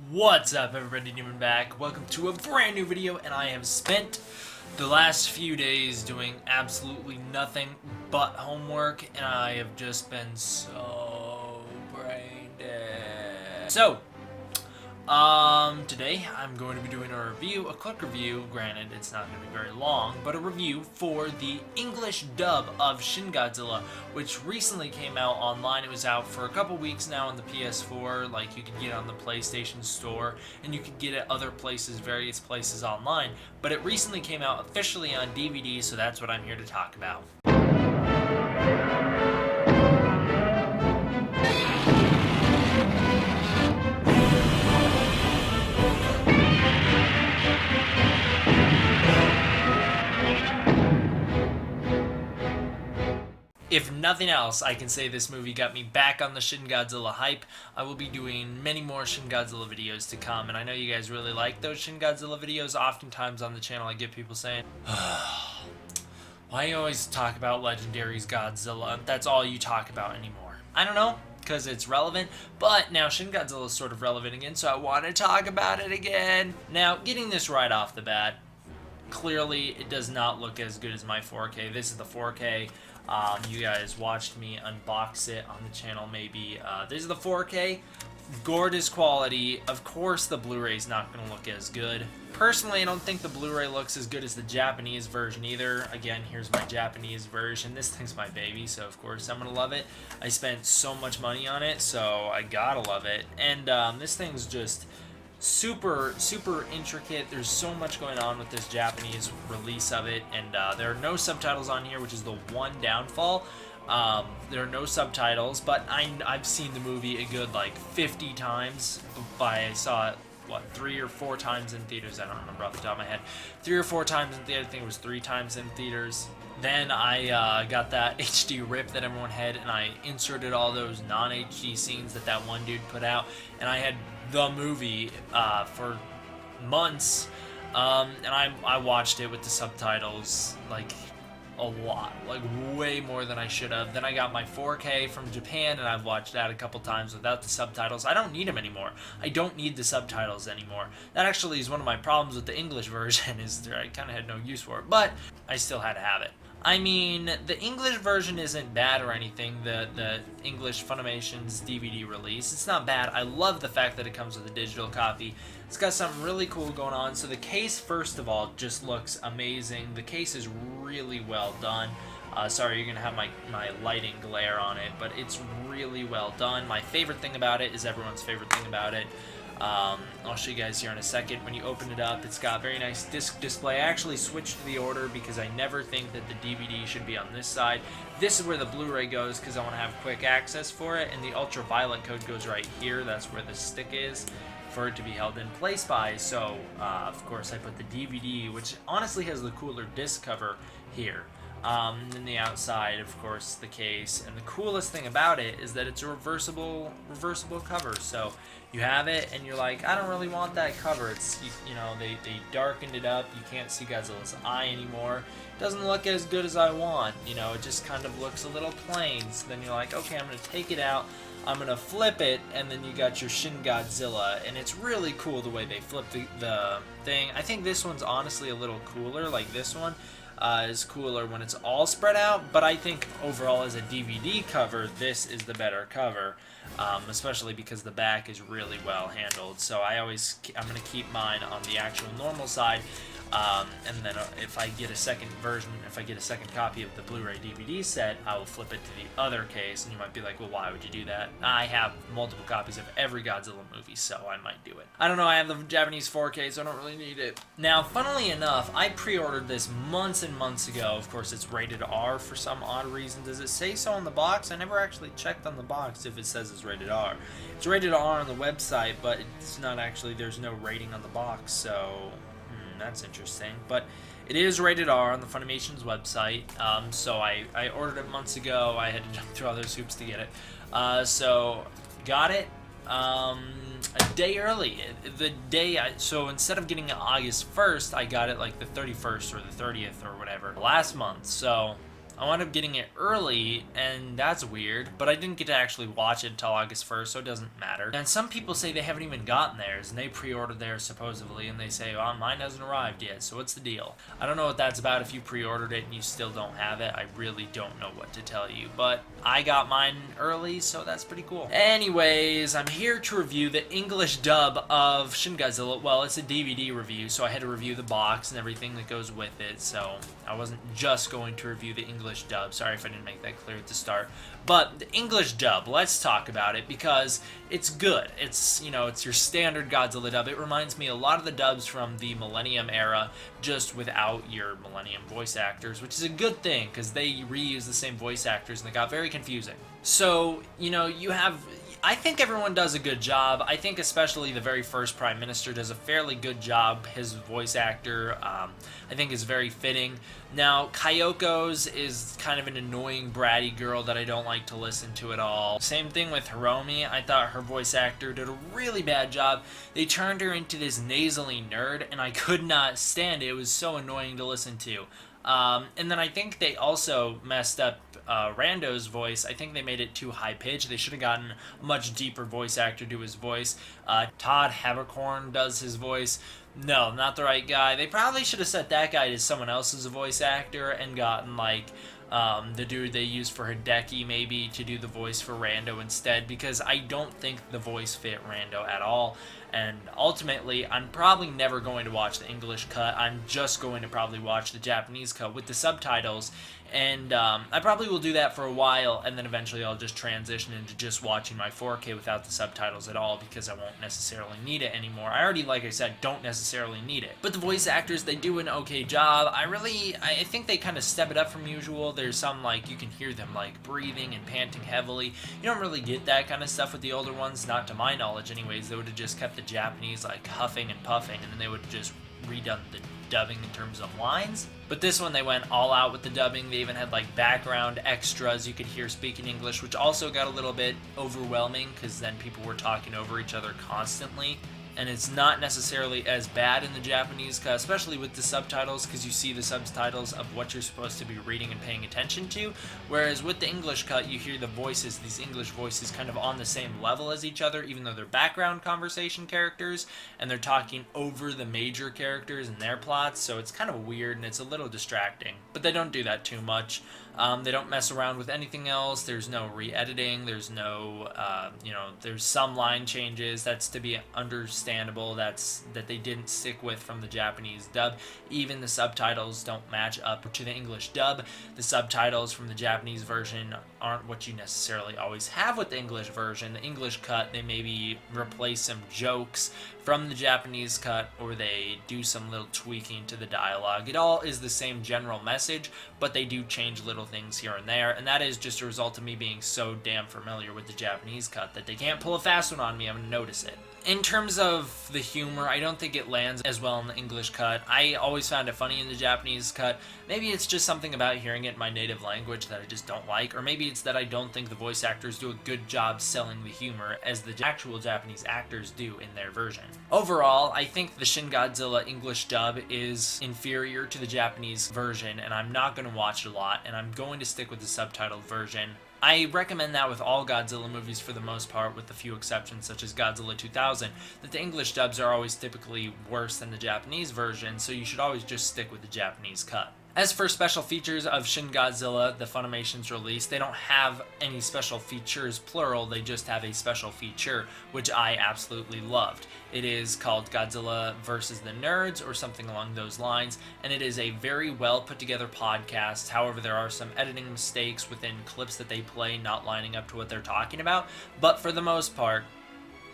What's up, everybody? Newman back. Welcome to a brand new video, and I have spent the last few days doing absolutely nothing but homework, and I have just been so brain dead. So, today I'm going to be doing a review, a quick review. Granted, it's not going to be very long, but a review for the English dub of Shin Godzilla, which recently came out online. It was out for a couple weeks now on the PS4. Like, you could get it on the PlayStation Store, and you could get it other places, various places online. But it recently came out officially on DVD, so that's what I'm here to talk about. If nothing else, I can say this movie got me back on the Shin Godzilla hype. I will be doing many more Shin Godzilla videos to come, and I know you guys really like those Shin Godzilla videos. Oftentimes on the channel I get people saying, why do you always talk about Legendary's Godzilla? That's all you talk about anymore. I don't know, because it's relevant, but now Shin Godzilla is sort of relevant again, so I want to talk about it again. Now, getting this right off the bat, clearly it does not look as good as my 4K. This is the 4K. You guys watched me unbox it on the channel maybe. This is the 4K. Gorgeous quality. Of course the Blu-ray is not going to look as good. Personally, I don't think the Blu-ray looks as good as the Japanese version either. Again, here's my Japanese version. This thing's my baby, so of course I'm going to love it. I spent so much money on it, so I gotta love it. And this thing's just super intricate. There's so much going on with this Japanese release of it, and there are no subtitles on here, which is the one downfall. There are no subtitles, but I've seen the movie a good like 50 times. I saw it, what, 3 or 4 times in theaters. I don't remember off the top of my head. 3 or 4 times in theaters. I think it was 3 times in theaters. Then I got that HD rip that everyone had, and I inserted all those non-HD scenes that one dude put out, and I had the movie for months, and I watched it with the subtitles like a lot, like way more than I should have. Then I got my 4K from Japan, and I've watched that a couple times without the subtitles. I don't need them anymore. I don't need the subtitles anymore. That actually is one of my problems with the English version, is that I kind of had no use for it, but I still had to have it. I mean, the English version isn't bad or anything, the English Funimation's DVD release. It's not bad. I love the fact that it comes with a digital copy. It's got something really cool going on. So the case, first of all, just looks amazing. The case is really well done. Sorry, you're going to have my lighting glare on it, but it's really well done. My favorite thing about it is everyone's favorite thing about it. I'll show you guys here in a second. When you open it up, it's got very nice disc display. I actually switched the order because I never think that the DVD should be on this side. This is where the Blu-ray goes because I want to have quick access for it, and the ultraviolet code goes right here. That's where the stick is for it to be held in place by. So, of course, I put the DVD, which honestly has the cooler disc cover, here. Then the outside, of course, the case, and the coolest thing about it is that it's a reversible cover. So you have it, and you're like, I don't really want that cover. It's you know, they darkened it up. You can't see Godzilla's eye anymore. It doesn't look as good as I want. You know, it just kind of looks a little plain. So then you're like, okay, I'm gonna take it out. I'm gonna flip it, and then you got your Shin Godzilla, and it's really cool the way they flip the thing. I think this one's honestly a little cooler. Like this one is cooler when it's all spread out, but I think overall as a DVD cover, this is the better cover, especially because the back is really well handled. So I'm going to keep mine on the actual normal side, and then if I get a second version, if I get a second copy of the Blu-ray DVD set, I will flip it to the other case. And you might be like, well, why would you do that? I have multiple copies of every Godzilla movie, so I might do it. I don't know, I have the Japanese 4K, so I don't really need it. Now, funnily enough, I pre-ordered this months and months ago. Of course, it's rated R for some odd reason. Does it say so on the box? I never actually checked on the box if it says it's rated R. It's rated R on the website, but it's not actually, there's no rating on the box, so that's interesting. But it is rated R on the Funimation's website, so I ordered it months ago. I had to jump through all those hoops to get it. So got it a day early. So instead of getting it August 1st, I got it like the 31st or the 30th or whatever last month. So I wound up getting it early, and that's weird, but I didn't get to actually watch it until August 1st, so it doesn't matter. And some people say they haven't even gotten theirs, and they pre-ordered theirs supposedly, and they say, well, mine hasn't arrived yet, so what's the deal? I don't know what that's about. If you pre-ordered it and you still don't have it, I really don't know what to tell you, but I got mine early, so that's pretty cool. Anyways, I'm here to review the English dub of Shin Godzilla. Well, it's a DVD review, so I had to review the box and everything that goes with it, so I wasn't just going to review the English dub. Sorry if I didn't make that clear at the start. But the English dub, let's talk about it, because it's good. It's, you know, it's your standard Godzilla dub. It reminds me a lot of the dubs from the Millennium era, just without your Millennium voice actors, which is a good thing, because they reuse the same voice actors, and they got very confusing. So, you know, you have... I think everyone does a good job. I think especially the very first Prime Minister does a fairly good job. His voice actor, I think, is very fitting. Now, Kyoko's is kind of an annoying, bratty girl that I don't like to listen to at all. Same thing with Hiromi. I thought her voice actor did a really bad job. They turned her into this nasally nerd, and I could not stand it. It was so annoying to listen to. And then I think they also messed up Rando's voice. I think they made it too high-pitched. They should have gotten a much deeper voice actor to do his voice. Todd Haberkorn does his voice. No, not the right guy. They probably should have set that guy to someone else's voice actor and gotten, like, the dude they used for Hideki maybe to do the voice for Rando instead, because I don't think the voice fit Rando at all. And ultimately, I'm probably never going to watch the English cut. I'm just going to probably watch the Japanese cut with the subtitles. And I probably will do that for a while, and then eventually I'll just transition into just watching my 4K without the subtitles at all, because I won't necessarily need it anymore. I already, like I said, don't necessarily need it. But the voice actors, they do an okay job. I think they kind of step it up from usual. There's some, like, you can hear them, like, breathing and panting heavily. You don't really get that kind of stuff with the older ones, not to my knowledge anyways. They would have just kept the Japanese, like, huffing and puffing, and then they would have just redone the dubbing in terms of lines. But this one, they went all out with the dubbing. They even had, like, background extras you could hear speaking English, which also got a little bit overwhelming, because then people were talking over each other constantly. And it's not necessarily as bad in the Japanese cut, especially with the subtitles, because you see the subtitles of what you're supposed to be reading and paying attention to. Whereas with the English cut, you hear the voices, these English voices, kind of on the same level as each other, even though they're background conversation characters, and they're talking over the major characters and their plots, so it's kind of weird and it's a little distracting. But they don't do that too much. They don't mess around with anything else. There's no re-editing. There's no, there's some line changes. That's to be understandable. That they didn't stick with from the Japanese dub. Even the subtitles don't match up to the English dub. The subtitles from the Japanese version aren't what you necessarily always have with the English version. The English cut, they maybe replace some jokes from the Japanese cut, or they do some little tweaking to the dialogue. It all is the same general message, but they do change little things here and there, and that is just a result of me being so damn familiar with the Japanese cut that they can't pull a fast one on me. I'm gonna notice it. In terms of the humor, I don't think it lands as well in the English cut. I always found it funny in the Japanese cut. Maybe it's just something about hearing it in my native language that I just don't like, or maybe it's that I don't think the voice actors do a good job selling the humor as the actual Japanese actors do in their version. Overall, I think the Shin Godzilla English dub is inferior to the Japanese version, and I'm not going to watch it a lot, and I'm going to stick with the subtitled version. I recommend that with all Godzilla movies for the most part, with a few exceptions such as Godzilla 2000, that the English dubs are always typically worse than the Japanese version, so you should always just stick with the Japanese cut. As for special features of Shin Godzilla, the Funimation's release, they don't have any special features, plural, they just have a special feature, which I absolutely loved. It is called Godzilla vs. the Nerds, or something along those lines, and it is a very well put together podcast. However, there are some editing mistakes within clips that they play not lining up to what they're talking about, but for the most part,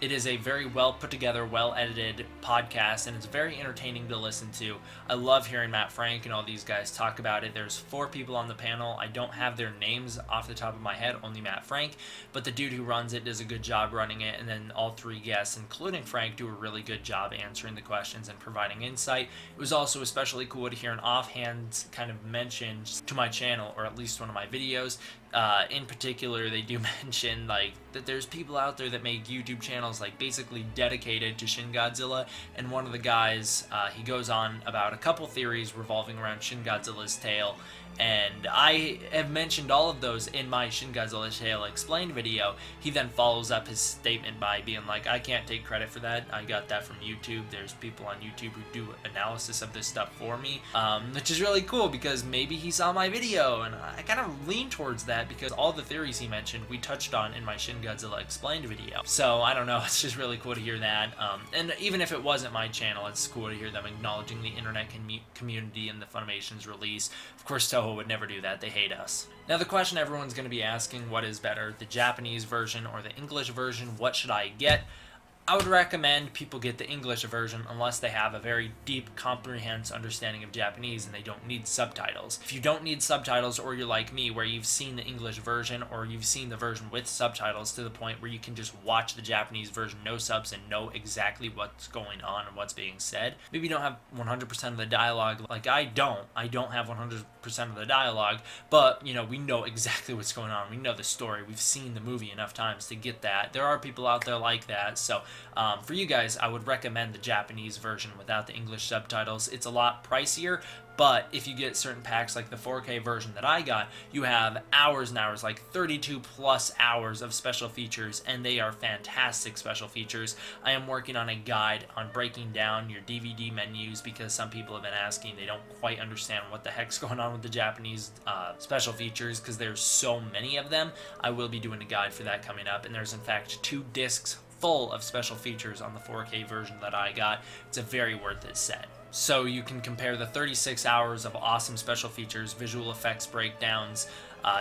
it is a very well put together, well edited podcast, and it's very entertaining to listen to. I love hearing Matt Frank and all these guys talk about it. There's 4 people on the panel. I don't have their names off the top of my head, only Matt Frank, but the dude who runs it does a good job running it, and then all 3 guests, including Frank, do a really good job answering the questions and providing insight. It was also especially cool to hear an offhand kind of mention to my channel, or at least one of my videos. in particular, they do mention like that there's people out there that make YouTube channels like basically dedicated to Shin Godzilla, and one of the guys, he goes on about a couple theories revolving around Shin Godzilla's tail, and I have mentioned all of those in my Shin Godzilla Tail Explained video. He then follows up his statement by being like, I can't take credit for that, I got that from YouTube. There's people on YouTube who do analysis of this stuff for me, which is really cool because maybe he saw my video, and I kind of lean towards that because all the theories he mentioned we touched on in my Shin Godzilla Explained video. So I don't know, it's just really cool to hear that, and even if it wasn't my channel, it's cool to hear them acknowledging the internet community and the Funimation's release. Of course, Toho would never do that, they hate us. Now the question everyone's going to be asking, what is better, the Japanese version or the English version? What should I get? I would recommend people get the English version unless they have a very deep, comprehensive understanding of Japanese and they don't need subtitles. If you don't need subtitles, or you're like me where you've seen the English version or you've seen the version with subtitles to the point where you can just watch the Japanese version no subs and know exactly what's going on and what's being said. Maybe you don't have 100% of the dialogue like I don't. I don't have 100% of the dialogue, but you know, we know exactly what's going on. We know the story. We've seen the movie enough times to get that. There are people out there like that, so for you guys, I would recommend the Japanese version without the English subtitles. It's a lot pricier, but if you get certain packs like the 4K version that I got, you have hours and hours, like 32 plus hours of special features, and they are fantastic special features. I am working on a guide on breaking down your DVD menus because some people have been asking. They don't quite understand what the heck's going on with the Japanese special features because there's so many of them. I will be doing a guide for that coming up, and there's in fact 2 discs full of special features on the 4K version that I got. It's a very worth it set. So you can compare the 36 hours of awesome special features, visual effects breakdowns,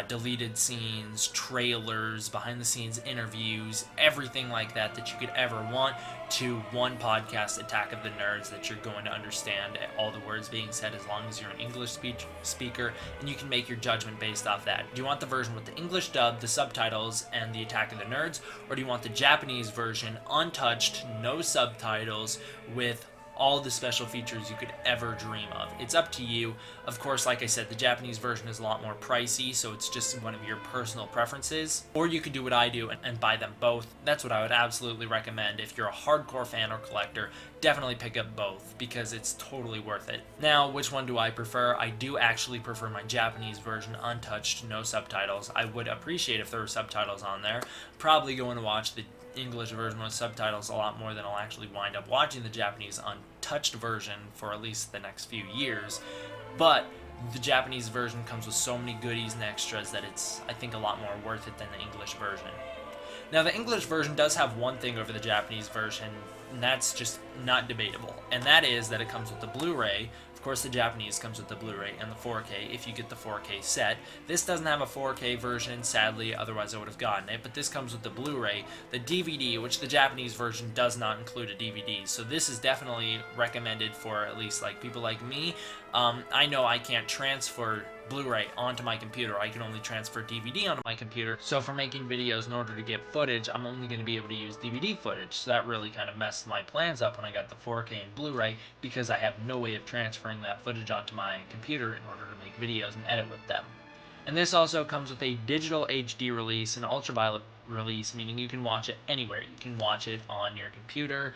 deleted scenes, trailers, behind the scenes interviews, everything like that that you could ever want, to one podcast, Attack of the Nerds, that you're going to understand all the words being said as long as you're an English speaker, and you can make your judgment based off that. Do you want the version with the English dub, the subtitles, and the Attack of the Nerds, or do you want the Japanese version, untouched, no subtitles, with all the special features you could ever dream of? It's up to you. Of course, like I said, the Japanese version is a lot more pricey, so it's just one of your personal preferences. Or you could do what I do and buy them both. That's what I would absolutely recommend. If you're a hardcore fan or collector, definitely pick up both because it's totally worth it. Now, which one do I prefer? I do actually prefer my Japanese version, untouched, no subtitles. I would appreciate if there were subtitles on there. Probably going to watch the English version with subtitles a lot more than I'll actually wind up watching the Japanese untouched version for at least the next few years. But the Japanese version comes with so many goodies and extras that it's, I think, a lot more worth it than the English version. Now, the English version does have one thing over the Japanese version, and that's just not debatable, and that is that it comes with the Blu-ray. Of course, the Japanese comes with the Blu-ray and the 4K if you get the 4K set. This doesn't have a 4K version, sadly, otherwise I would have gotten it, but this comes with the Blu-ray, the DVD, which the Japanese version does not include a DVD, so this is definitely recommended for at least like people like me. I know I can't transfer Blu-ray onto my computer. I can only transfer DVD onto my computer. So for making videos, in order to get footage, I'm only going to be able to use DVD footage. So that really kind of messed my plans up when I got the 4K and Blu-ray because I have no way of transferring that footage onto my computer in order to make videos and edit with them. And this also comes with a digital HD release, an ultraviolet release, meaning you can watch it anywhere. You can watch it on your computer,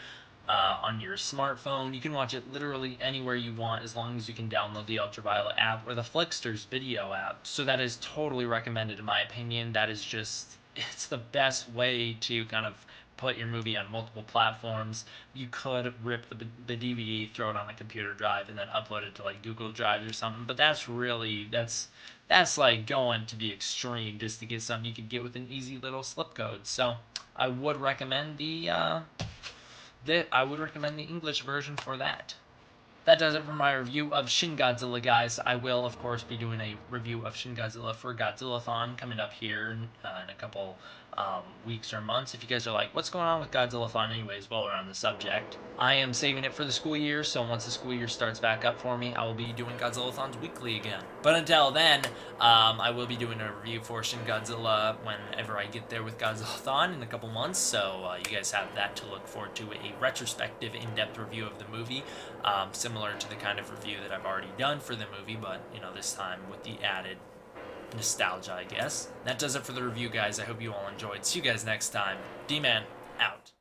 on your smartphone. You can watch it literally anywhere you want as long as you can download the Ultraviolet app or the Flickster's video app. So that is totally recommended in my opinion. That is just, it's the best way to kind of put your movie on multiple platforms. You could rip the DVD, throw it on a computer drive, and then upload it to like Google Drive or something, but that's really, that's like going to the extreme just to get something you could get with an easy little slip code. So I would recommend the English version for that. That does it for my review of Shin Godzilla, guys. I will, of course, be doing a review of Shin Godzilla for Godzillathon coming up here in a couple weeks or months. If you guys are like, what's going on with Godzillathon anyways, while we're on the subject, I am saving it for the school year, so once the school year starts back up for me, I will be doing Godzillathons weekly again. But until then, I will be doing a review for Shin Godzilla whenever I get there with Godzillathon in a couple months, so you guys have that to look forward to, a retrospective, in-depth review of the movie, similar to the kind of review that I've already done for the movie, but, you know, this time with the added nostalgia, I guess. That does it for the review, guys. I hope you all enjoyed. See you guys next time. D-Man, out.